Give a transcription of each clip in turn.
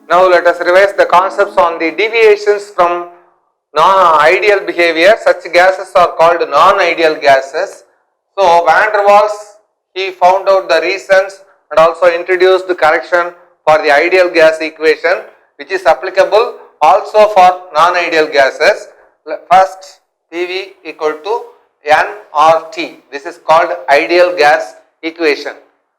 Now let us revise the concepts on the deviations from non-ideal behavior. Such gases are called non-ideal gases. So Vander Waal, he found out the reasons and also introduced the correction for the ideal gas equation, which is applicable also for non-ideal gases. First, PV equal to nRT. This is called ideal gas equation.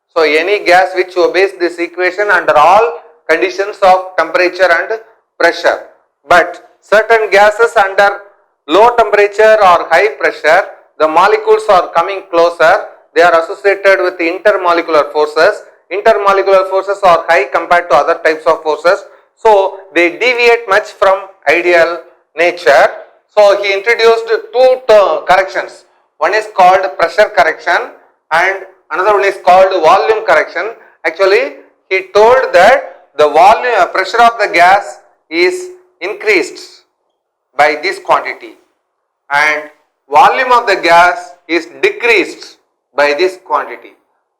So any gas which obeys this equation under all conditions of temperature and pressure. But certain gases under low temperature or high pressure, the molecules are coming closer. They are associated with the intermolecular forces. Intermolecular forces are high compared to other types of forces. So they deviate much from ideal nature. So he introduced two corrections. One is called pressure correction and another one is called volume correction. Actually, he told that the volume pressure of the gas is increased by this quantity and volume of the gas is decreased by this quantity.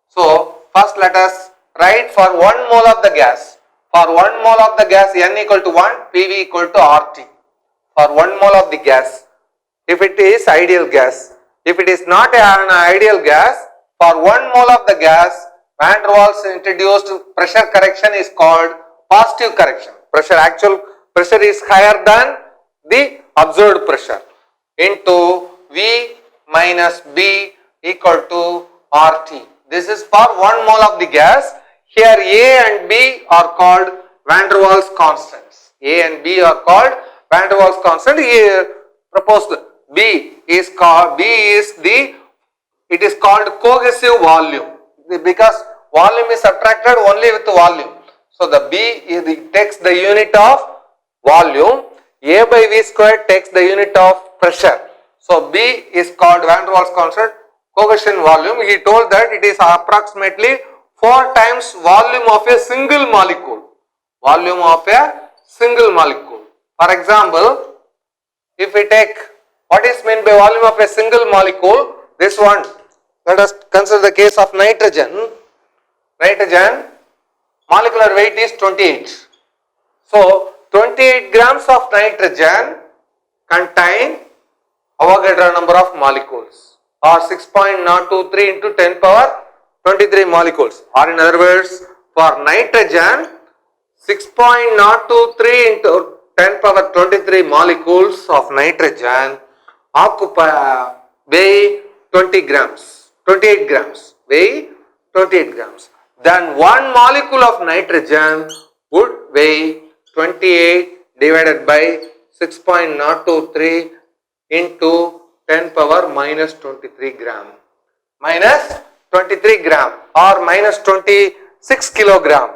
So first let us write for 1 mole of the gas. For 1 mole of the gas, N equal to 1, PV equal to RT. For 1 mole of the gas, if it is ideal gas. If it is not an ideal gas, for 1 mole of the gas, Vander Waals introduced pressure correction is called positive correction. Actual pressure is higher than the observed pressure into V minus B equal to RT. This is for 1 mole of the gas. Here A and B are called Vander Waals constants. A and B are called Vander Waals constant. Here proposed B is called it is called cohesive volume because volume is subtracted only with volume. So the B takes the unit of volume. A by V squared takes the unit of pressure. So B is called Vander Waals constant, cohesion volume. He told that it is approximately 4 times volume of a single molecule. Volume of a single molecule. For example, if we take what is meant by volume of a single molecule, this one, let us consider the case of nitrogen. Nitrogen molecular weight is 28. So 28 grams of nitrogen contain Avogadro number of molecules or 6.023 into 10 power 23 molecules, or in other words, for nitrogen 6.023 into 10 power 23 molecules of nitrogen occupy weigh 28 grams, weigh 28 grams. Then 1 molecule of nitrogen would weigh 28 divided by 6.023 into 10 power minus 23 gram. Minus 23 gram or minus 26 kilogram.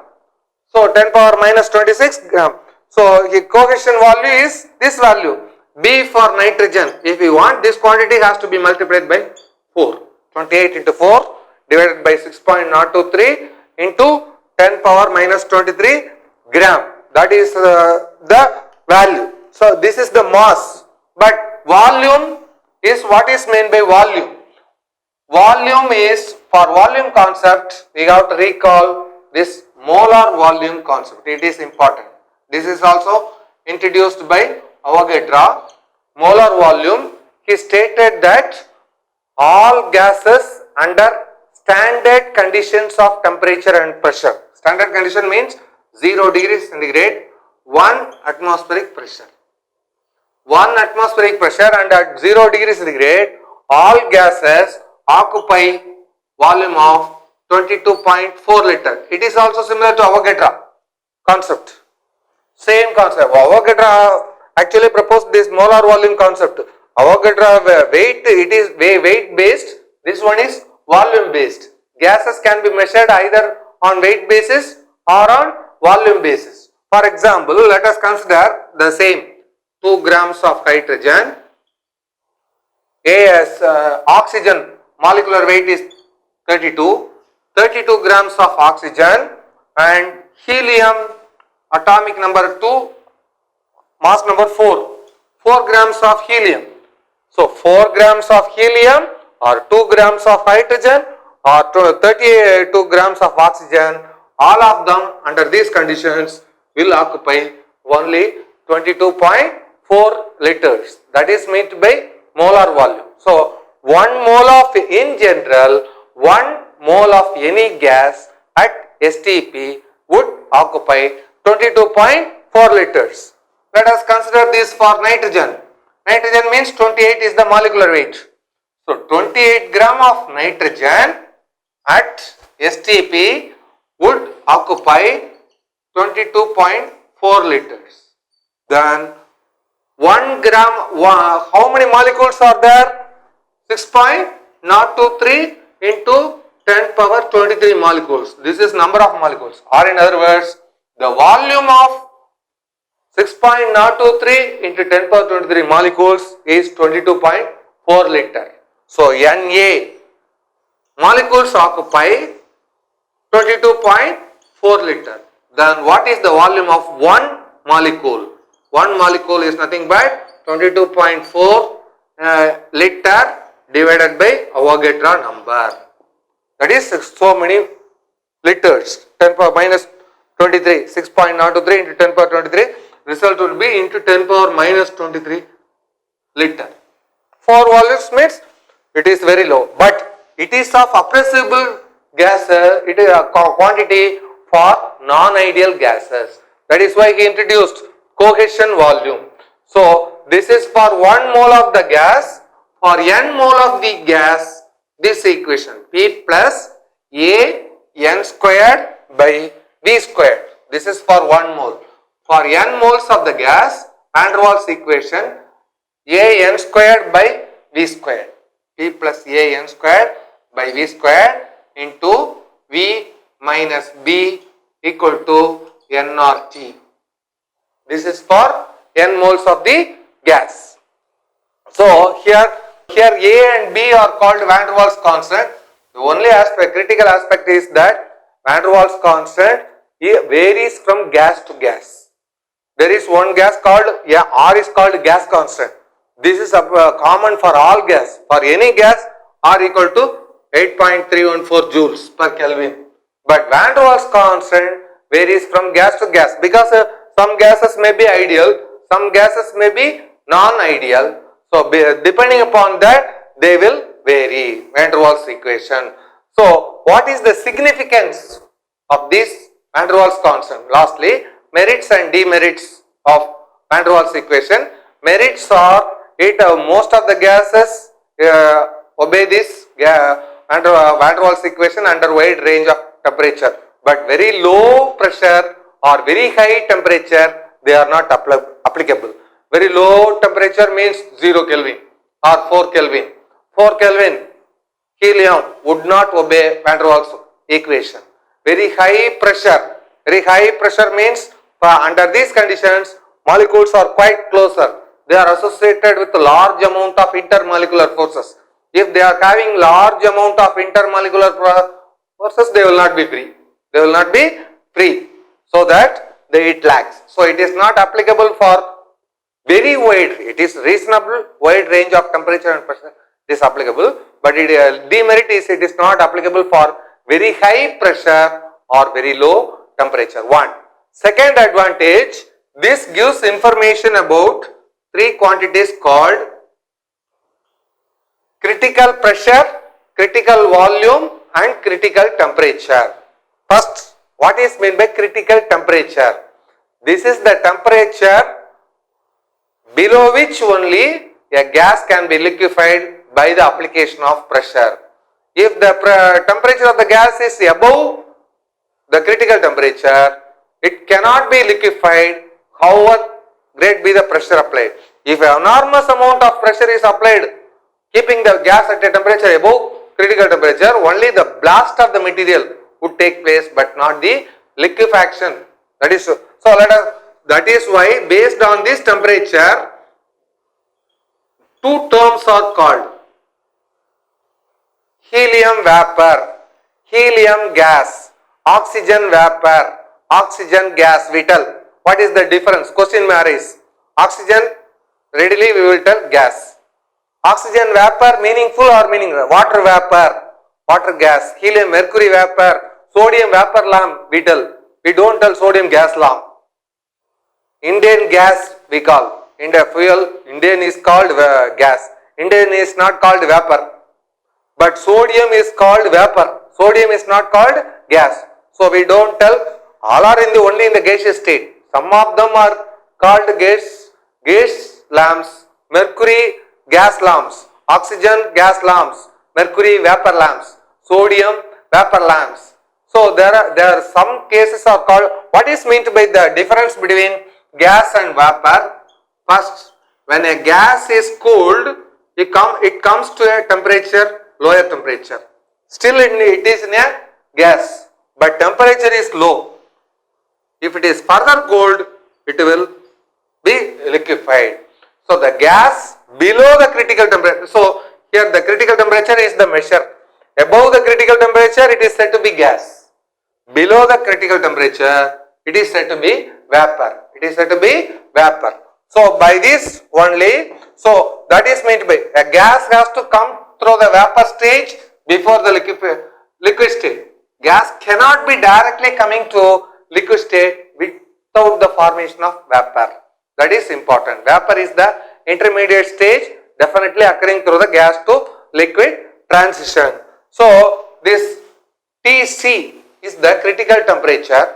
So 10 power minus 26 gram. So the cohesion value is this value. B for nitrogen. If we want, this quantity has to be multiplied by 4. 28 into 4 divided by 6.023 into 10 power minus 23 gram. That is the value. So this is the mass. But volume is what is meant by volume. Volume is, for volume concept, we have to recall this molar volume concept. It is important. This is also introduced by Avogadro. Molar volume, he stated that all gases under standard conditions of temperature and pressure. Standard condition means 0 degrees centigrade, 1 atmospheric pressure. 1 atmospheric pressure and at 0 degrees centigrade, all gases occupy volume of 22.4 liter. It is also similar to Avogadro concept. Same concept. Avogadro actually proposed this molar volume concept. Avogadro weight, it is weight based. This one is volume based. Gases can be measured either on weight basis or on volume basis. For example, let us consider the same 2 grams of hydrogen. As oxygen molecular weight is 32 grams of oxygen and helium atomic number 2, mass number 4 grams of helium. So 4 grams of helium or 2 grams of hydrogen or 32 grams of oxygen, all of them under these conditions will occupy only 22.4 liters. That is meant by molar volume. So 1 mole of, in general, 1 mole of any gas at STP would occupy 22.4 liters. Let us consider this for nitrogen. Nitrogen means 28 is the molecular weight. So 28 gram of nitrogen at STP would occupy 22.4 liters. Then 1 gram, how many molecules are there? 6.023 into 10 power 23 molecules. This is number of molecules, or in other words, the volume of 6.023 into 10 power 23 molecules is 22.4 liter. So Na molecules occupy 22.4 liter. Then what is the volume of one molecule? One molecule is nothing but 22.4 liter divided by Avogadro number. That is so many liters. 10 power minus 23, 6.023 into 10 power 23. Result will be into 10 power minus 23 liter. 4 volumes means it is very low, but it is of appreciable gas, it is a quantity for non-ideal gases. That is why he introduced cohesion volume. So this is for 1 mole of the gas. For n mole of the gas, this equation P plus A n squared by V squared. This is for 1 mole. For n moles of the gas, Vander Waals equation A n squared by V squared. P plus A n squared by V squared into V minus B equal to N or T. This is for n moles of the gas. So here A and B are called Vander Waals constant. The only aspect, critical aspect is that Vander Waals constant varies from gas to gas. There is one gas called, R is called gas constant. This is common for all gas. For any gas, R equal to 8.314 joules per Kelvin. But Vander Waals constant varies from gas to gas because some gases may be ideal, some gases may be non-ideal. So depending upon that, they will vary. Vander Waals equation. So what is the significance of this Vander Waals constant? Lastly, merits and demerits of Vander Waals equation. Merits are most of the gases obey this Vander Waals equation under wide range of temperature, but very low pressure or very high temperature they are not applicable. Very low temperature means 0 Kelvin or 4 Kelvin. 4 Kelvin helium would not obey Vander Waals equation. Very high pressure means under these conditions molecules are quite closer. They are associated with a large amount of intermolecular forces. If they are having large amount of intermolecular forces, they will not be free. They will not be free. So that it lacks. So it is not applicable for very wide. It is reasonable wide range of temperature and pressure. It is applicable, but demerit is it is not applicable for very high pressure or very low temperature. One. Second advantage, this gives information about 3 quantities called critical pressure, critical volume and critical temperature. First, what is meant by critical temperature? This is the temperature below which only a gas can be liquefied by the application of pressure. If the temperature of the gas is above the critical temperature, it cannot be liquefied however great be the pressure applied. If an enormous amount of pressure is applied, keeping the gas at a temperature above critical temperature, only the blast of the material would take place, but not the liquefaction. That is so. That is why, based on this temperature, 2 terms are called: helium vapor, helium gas, oxygen vapor, oxygen gas. We tell what is the difference? Question may arise. Oxygen, readily we will tell gas. Oxygen vapor, meaningful or meaningless? Water vapor, water gas. Helium, mercury vapor, sodium vapor lamp. We don't tell sodium gas lamp. Indian gas we call. Indian fuel, Indian is called gas. Indian is not called vapor. But sodium is called vapor. Sodium is not called gas. So we don't tell, all are only in the gaseous state. Some of them are called gas lamps, mercury gas lamps, oxygen gas lamps, mercury vapor lamps, sodium vapor lamps. So there are some cases are called, what is meant by the difference between gas and vapor? First, when a gas is cooled, it comes to a temperature, lower temperature. Still it is in a gas, but temperature is low. If it is further cooled, it will be liquefied. So the gas below the critical temperature. So here the critical temperature is the measure. Above the critical temperature, it is said to be gas. Below the critical temperature, it is said to be vapor. It is said to be vapor. So by this only, so that is meant by a gas has to come through the vapor stage before the liquid state. Gas cannot be directly coming to liquid state without the formation of vapor. That is important. Vapor is the intermediate stage, definitely occurring through the gas to liquid transition. So this Tc is the critical temperature,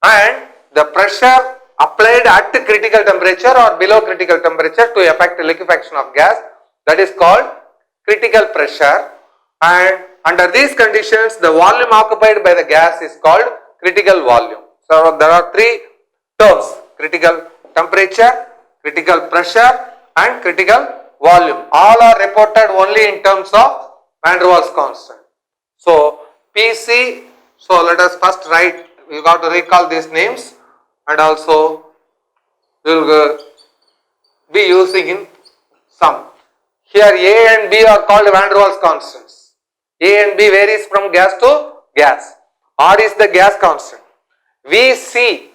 and the pressure applied at the critical temperature or below critical temperature to effect liquefaction of gas, that is called critical pressure, and under these conditions the volume occupied by the gas is called critical volume. So there are three terms: critical temperature, critical pressure and critical volume. All are reported only in terms of Vander Waals constant. So Pc, so let us first write, we got to recall these names, and also we will be using in sum. Here A and B are called Vander Waals constants. A and B varies from gas to gas. R is the gas constant. Vc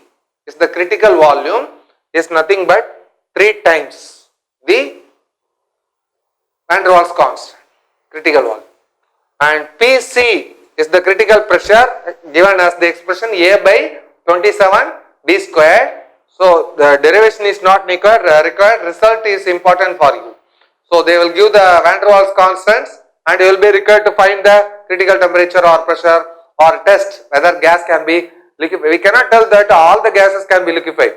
is the critical volume, is nothing but 3 times the Vander Waals constant, critical volume. And Pc is the critical pressure, given as the expression A by 27 d squared. So the derivation is not required, result is important for you. So they will give the Vander Waals constants, and you will be required to find the critical temperature or pressure, or test whether gas can be liquefied. We cannot tell that all the gases can be liquefied.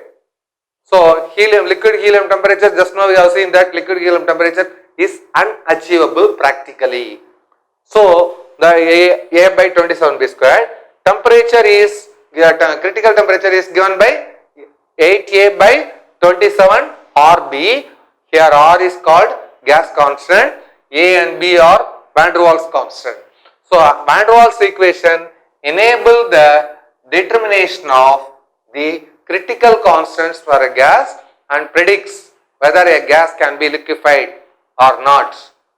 So liquid helium temperature, just now we have seen that liquid helium temperature is unachievable practically. So the A by 27 b squared, temperature is, critical temperature is given by 8A by 27 RB. Here R is called gas constant, A and B are Vander Waals constant. So Vander Waals equation enable the determination of the critical constants for a gas and predicts whether a gas can be liquefied or not.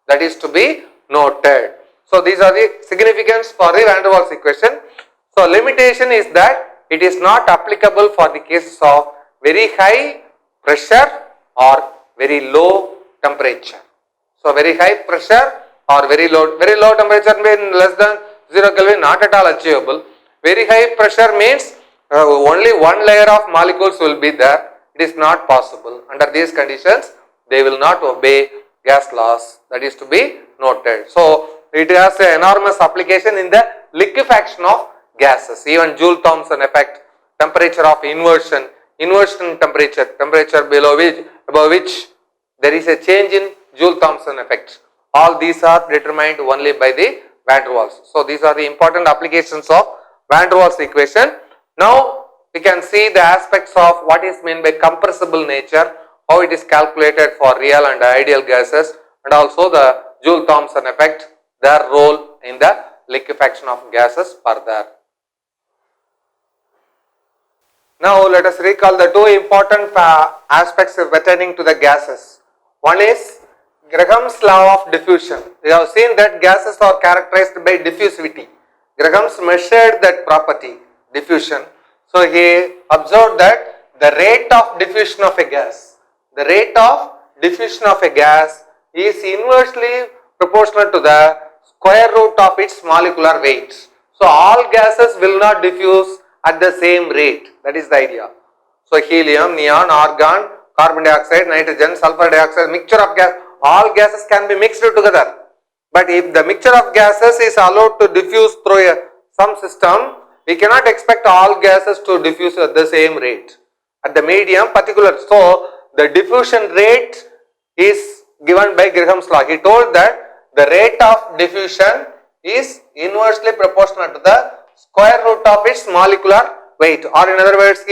That is to be noted. So these are the significance for the Vander Waals equation. So limitation is that it is not applicable for the cases of very high pressure or very low temperature. So very high pressure or very low temperature means less than 0 Kelvin, not at all achievable. Very high pressure means only one layer of molecules will be there. It is not possible. Under these conditions, they will not obey gas laws. That is to be noted. So it has an enormous application in the liquefaction of gases. Even Joule-Thomson effect, temperature of inversion temperature below which, above which there is a change in Joule-Thomson effect. All these are determined only by the Vander Waals. So these are the important applications of Vander Waals equation. Now we can see the aspects of what is meant by compressible nature, how it is calculated for real and ideal gases, and also the Joule-Thomson effect, their role in the liquefaction of gases further. Now let us recall the two important aspects pertaining to the gases. One is Graham's law of diffusion. We have seen that gases are characterized by diffusivity. Graham's measured that property, diffusion. So he observed that the rate of diffusion of a gas, is inversely proportional to the square root of its molecular weight. So all gases will not diffuse at the same rate. That is the idea. So helium, neon, argon, carbon dioxide, nitrogen, sulfur dioxide, mixture of gas, all gases can be mixed together. But if the mixture of gases is allowed to diffuse through some system, we cannot expect all gases to diffuse at the same rate. At the medium particular, so the diffusion rate is given by Graham's law. He told that the rate of diffusion is inversely proportional to the square root of its molecular weight, or in other words,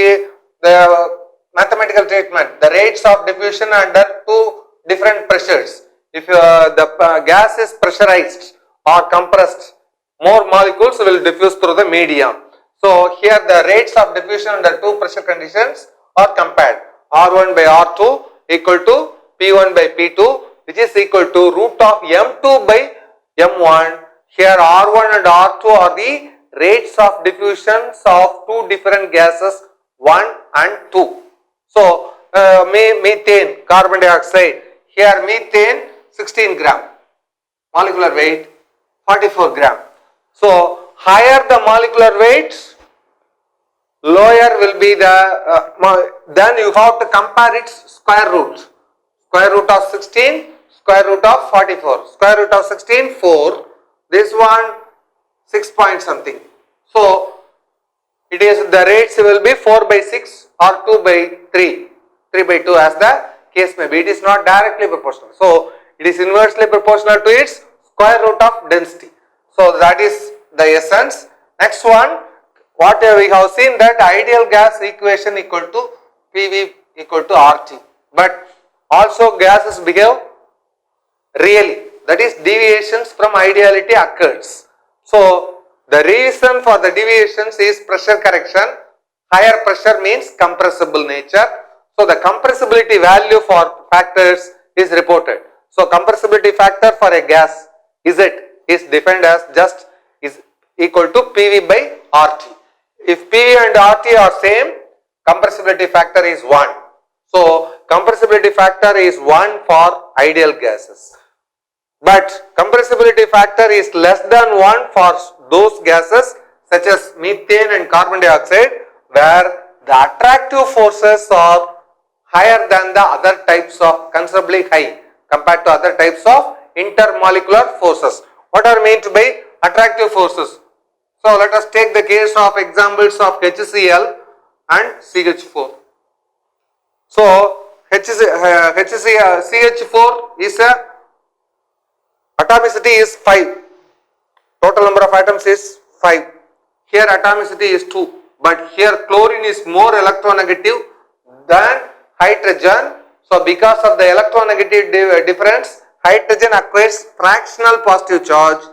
the mathematical treatment, the rates of diffusion under two different pressures. If the gas is pressurized or compressed, more molecules will diffuse through the medium. So here the rates of diffusion under two pressure conditions are compared. R1 by R2 equal to P1 by P2, which is equal to root of M2 by M1. Here R1 and R2 are the rates of diffusions of two different gases 1 and 2. So methane, carbon dioxide, here methane 16 gram, molecular weight 44 gram. So higher the molecular weight, lower will be the, then you have to compare its square root. Square root of 16, square root of 44. Square root of 16, 4. This one, 6 point something. So it is, the rates will be 4 by 6 or 2 by 3, 3 by 2 as the case may be. It is not directly proportional. So it is inversely proportional to its square root of density. So that is the essence. Next one, what we have seen that ideal gas equation equal to PV equal to RT. But also gases behave really, that is deviations from ideality occurs. So the reason for the deviations is pressure correction. Higher pressure means compressible nature. So the compressibility value for factors is reported. So compressibility factor for a gas Z is defined as just is equal to PV by RT. If PV and RT are same, compressibility factor is 1. So compressibility factor is 1 for ideal gases. But compressibility factor is less than 1 for those gases such as methane and carbon dioxide, where the attractive forces are higher than the other types of, considerably high compared to other types of intermolecular forces. What are meant by attractive forces? So let us take the case of examples of HCl and CH4. So CH4 is a atomicity is 5. Total number of atoms is 5. Here atomicity is 2. But here chlorine is more electronegative than hydrogen. So because of the electronegative difference, hydrogen acquires fractional positive charge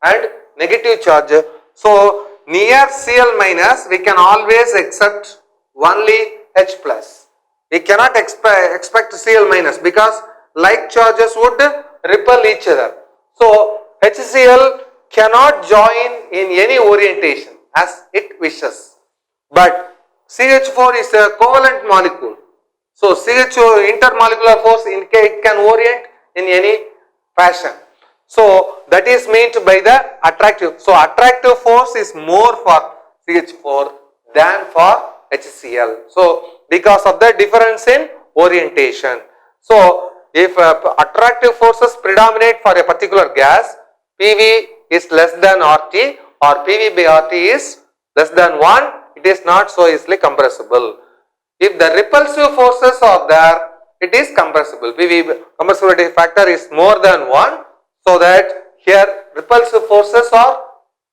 and negative charge. So near Cl minus we can always accept only H plus. We cannot expect Cl minus because like charges would repel each other. So HCl cannot join in any orientation as it wishes. But CH4 is a covalent molecule. So CH4 intermolecular force it can orient in any fashion. So that is meant by the attractive. So attractive force is more for CH4 than for HCl. So because of the difference in orientation. So if attractive forces predominate for a particular gas, PV is less than RT or PV by RT is less than 1, it is not so easily compressible. If the repulsive forces are there, it is compressible. PV compressibility factor is more than 1, so that here repulsive forces are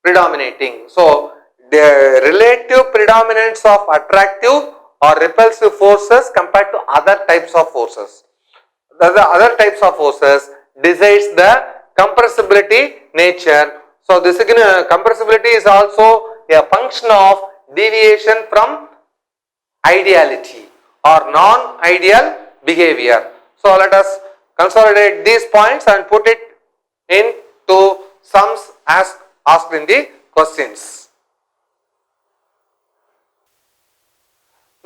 predominating. So the relative predominance of attractive or repulsive forces compared to other types of forces. The other types of forces decides the compressibility nature. So this compressibility is also a function of deviation from ideality or non-ideal behavior. So let us consolidate these points and put it into sums as asked in the questions.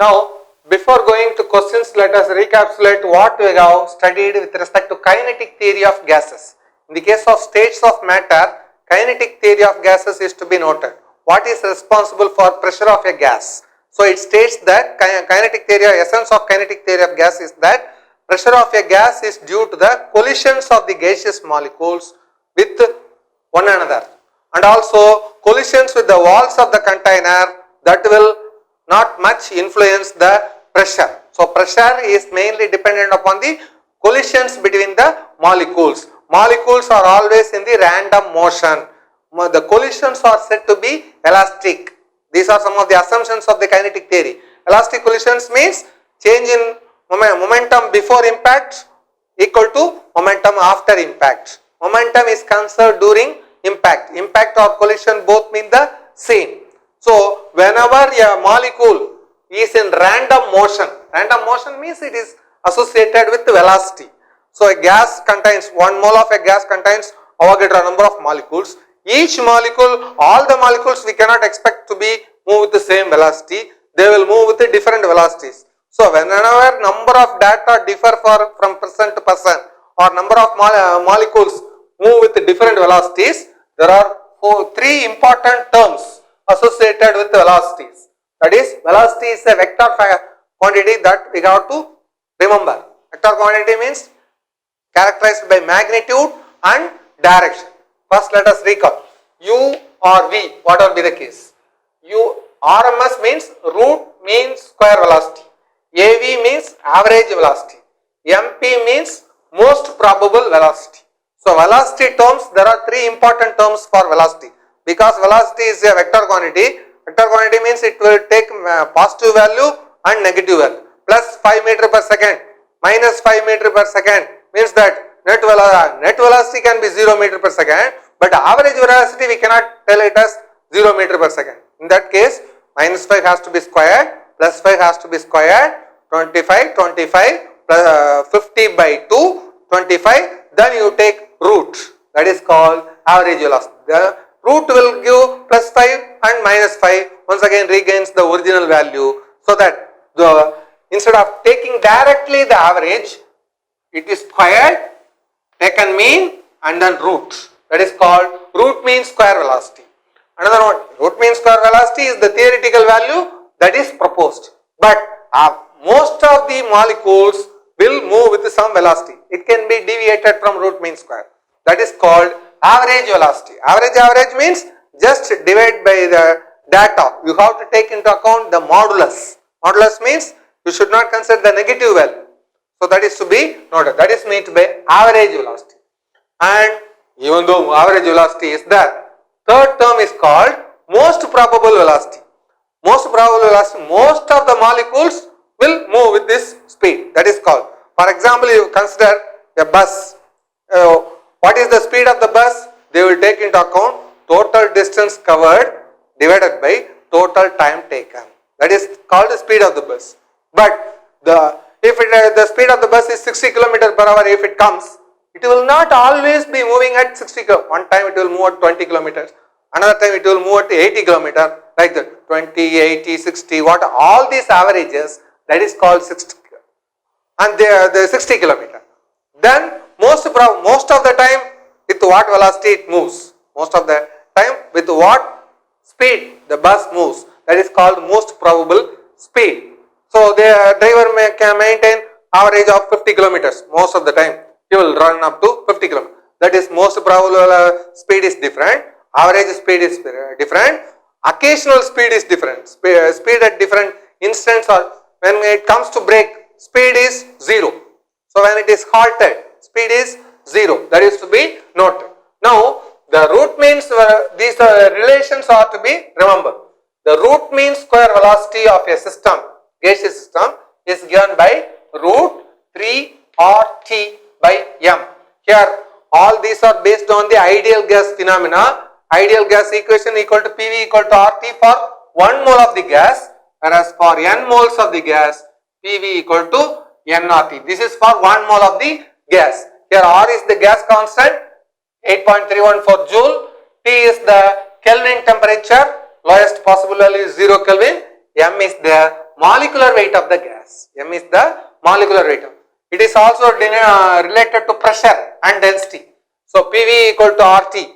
Now, before going to questions, let us recapitulate what we have studied with respect to kinetic theory of gases. In the case of states of matter, kinetic theory of gases is to be noted. What is responsible for pressure of a gas? So it states that kinetic theory, or essence of kinetic theory of gas is that pressure of a gas is due to the collisions of the gaseous molecules with one another, and also collisions with the walls of the container that will not much influence the pressure. So pressure is mainly dependent upon the collisions between the molecules. Molecules are always in the random motion. The collisions are said to be elastic. These are some of the assumptions of the kinetic theory. Elastic collisions means change in momentum before impact equal to momentum after impact. Momentum is conserved during impact. Impact or collision both mean the same. So whenever a molecule is in random motion means it is associated with velocity. So a gas contains, 1 mole of a gas contains Avogadro number of molecules. Each molecule, all the molecules we cannot expect to be move with the same velocity. They will move with the different velocities. So whenever number of data differ from person to person, or number of molecules move with different velocities, there are three important terms associated with velocities. That is, velocity is a vector quantity that we have to remember. Vector quantity means characterized by magnitude and direction. First let us recall. U or V, what will be the case? RMS means root mean square velocity. AV means average velocity. MP means most probable velocity. So velocity terms, there are three important terms for velocity. Because velocity is a vector quantity. Vector quantity means it will take positive value and negative value. Plus 5 meter per second, minus 5 meter per second means that net velocity can be 0 meter per second, but average velocity we cannot tell it as 0 meter per second. In that case, minus 5 has to be squared, plus 5 has to be squared, 25 plus 50 by 2, 25, then you take root, that is called average velocity. The root will give plus 5 and minus 5, once again regains the original value, so that instead of taking directly the average, it is squared, taken mean and then root. That is called root mean square velocity. Another one, root mean square velocity is the theoretical value that is proposed. But most of the molecules will move with some velocity. It can be deviated from root mean square. That is called average velocity. Average means just divide by the data. You have to take into account the modulus. Modulus means you should not consider the negative value. So that is to be noted. That is meant by average velocity. And even though average velocity is there, third term is called most probable velocity. Most probable velocity, most of the molecules will move with this speed. That is called. For example, you consider a bus. What is the speed of the bus? They will take into account total distance covered divided by total time taken. That is called the speed of the bus. But if the speed of the bus is 60 km per hour, if it comes, it will not always be moving at 60 km. One time it will move at 20 kilometers. Another time it will move at 80 km. Like that. 20, 80, 60, what all these averages, that is called 60. And the 60 km. Then most of the time with what velocity it moves. Most of the time with what speed the bus moves. That is called most probable speed. So the driver can maintain average of 50 kilometers. Most of the time he will run up to 50 kilometers. That is most probable speed is different. Average speed is different. Occasional speed is different. Speed at different instants, or when it comes to brake, speed is 0. So when it is halted, speed is 0. That is to be noted. Now the root means these relations are to be remembered. The root mean square velocity of a system, gaseous system, is given by root 3 RT by m. Here all these are based on the ideal gas phenomena. Ideal gas equation equal to PV equal to RT for 1 mole of the gas, whereas for n moles of the gas, PV equal to nRT. This is for 1 mole of the gas. Here R is the gas constant, 8.314 joule. T is the Kelvin temperature, lowest possible value is 0 Kelvin. M is the molecular weight of the gas. M is the molecular weight. It is also related to pressure and density. So PV equal to RT.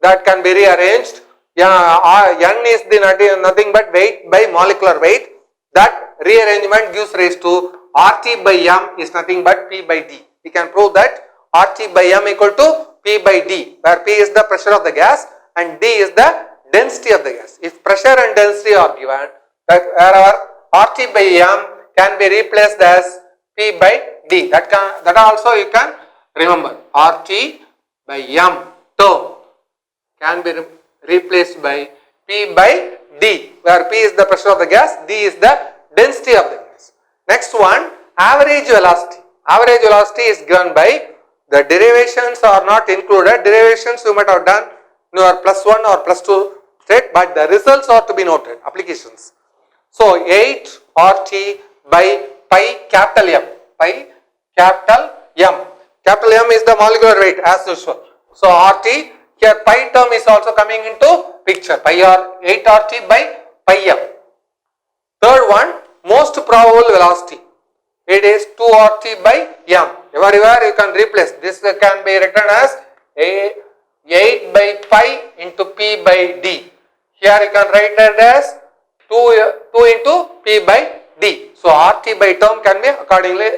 That can be rearranged. N is the nothing but weight by molecular weight. that rearrangement gives rise to RT by M is nothing but P by D. We can prove that RT by M equal to P by D, where P is the pressure of the gas and D is the density of the gas. If pressure and density are given, that wherever RT by M can be replaced as P by D. That also you can remember. RT by M term can be replaced by P by D, where P is the pressure of the gas, D is the density of the gas. Next one, average velocity. Average velocity is given by, the derivations are not included. Derivations you might have done in your +1 or +2 state, but the results are to be noted. Applications. So 8 RT by pi capital M. Pi capital M. Capital M is the molecular weight as usual. So RT, here pi term is also coming into picture. Pi or 8 RT by pi M. Third one, most probable velocity. It is 2 RT by M. Everywhere you can replace. This can be written as 8 by pi into P by D. Here you can write it as 2 into P by D. So RT by term can be accordingly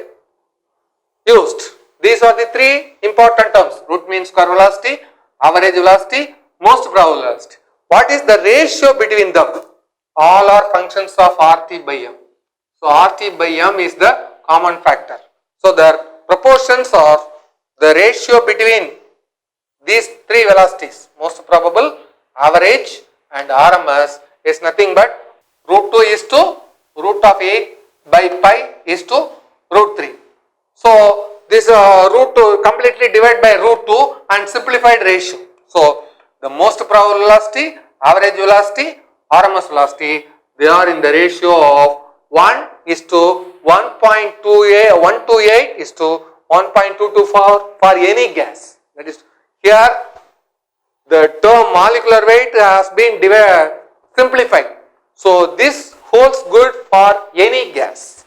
used. These are the three important terms. Root mean square velocity, average velocity, most probable velocity. What is the ratio between them? All are functions of RT by M. So RT by M is the common factor. So their proportions are the ratio between these three velocities, most probable, average and RMS, is nothing but root 2 is to root of 8 by pi is to root 3. So this root 2 completely divided by root 2 and simplified ratio. So the most probable velocity, average velocity, RMS velocity, they are in the ratio of 1 is to 1.28 is to 1.224 for any gas. That is, here the term molecular weight has been simplified. So this holds good for any gas.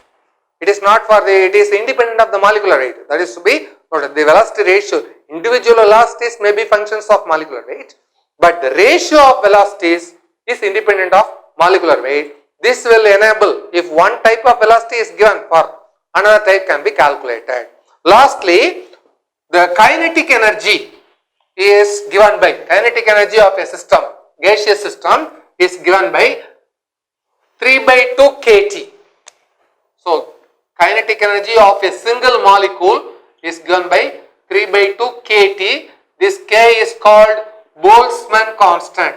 It is not for the, it is independent of the molecular weight. That is to be noted. The velocity ratio, individual velocities may be functions of molecular weight, but the ratio of velocities is independent of molecular weight. This will enable, if one type of velocity is given, for another type can be calculated. Lastly, the kinetic energy is given by, kinetic energy of a system, gaseous system, is given by 3 by 2 kT. So kinetic energy of a single molecule is given by 3 by 2 kT. This K is called Boltzmann constant.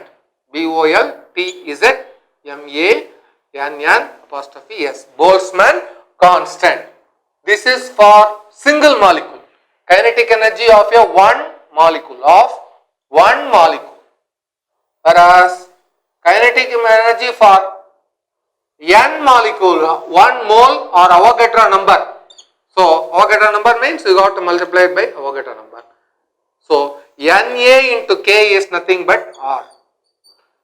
B-O-L-T-Z-M-A-N-N'(S). Boltzmann constant. This is for single molecule. Kinetic energy of a one molecule. Whereas kinetic energy for n molecule, 1 mole or Avogadro number. So Avogadro number means you got to multiply it by Avogadro number. So Na into K is nothing but R.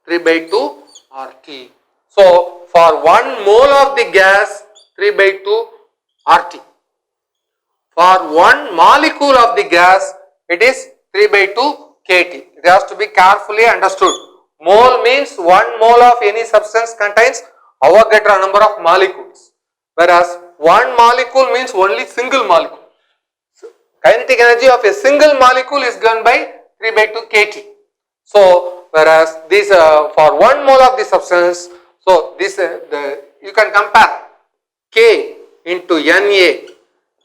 3 by 2 RT. So for 1 mole of the gas, 3 by 2 RT. For 1 molecule of the gas, it is 3 by 2 kT. It has to be carefully understood. Mole means 1 mole of any substance contains Avogadro number of molecules, whereas 1 molecule means only single molecule. So, kinetic energy of a single molecule is given by 3 by 2 kT. So whereas this for 1 mole of the substance, so this you can compare K into Na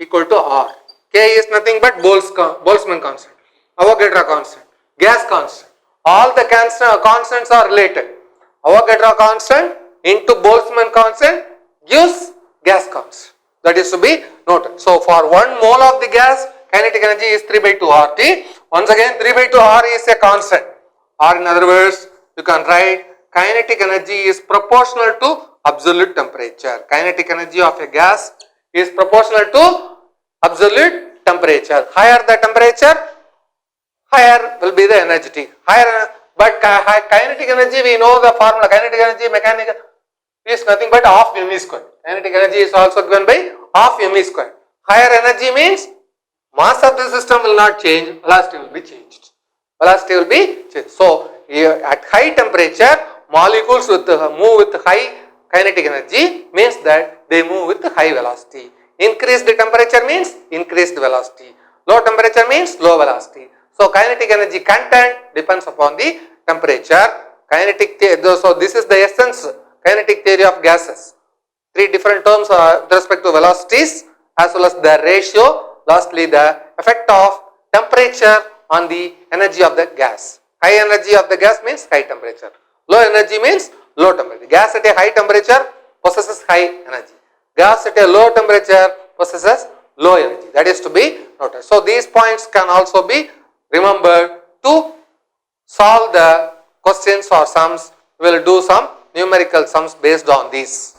equal to R. K is nothing but Boltzmann constant, Avogadro constant, gas constant. All the constants are related. Avogadro constant into Boltzmann constant gives gas constant. That is to be noted. So for 1 mole of the gas, kinetic energy is 3 by 2 RT. Once again, 3 by 2 R is a constant. Or in other words, you can write kinetic energy is proportional to absolute temperature. Kinetic energy of a gas is proportional to absolute temperature. Higher the temperature, higher will be the energy. Higher, but kinetic energy, we know the formula. Kinetic energy, mechanical is nothing but half mv square. Kinetic energy is also given by half mv square. Higher energy means mass of the system will not change, velocity will be changed. Velocity will be changed. So at high temperature, molecules move with high kinetic energy means that they move with high velocity. Increased temperature means increased velocity. Low temperature means low velocity. So kinetic energy content depends upon the temperature. So this is the essence kinetic theory of gases. Three different terms with respect to velocities as well as the ratio. Lastly, the effect of temperature on the energy of the gas. High energy of the gas means high temperature. Low energy means low temperature. Gas at a high temperature possesses high energy. Gas at a low temperature possesses low energy. That is to be noted. So these points can also be remembered to solve the questions or sums. We will do some numerical sums based on these.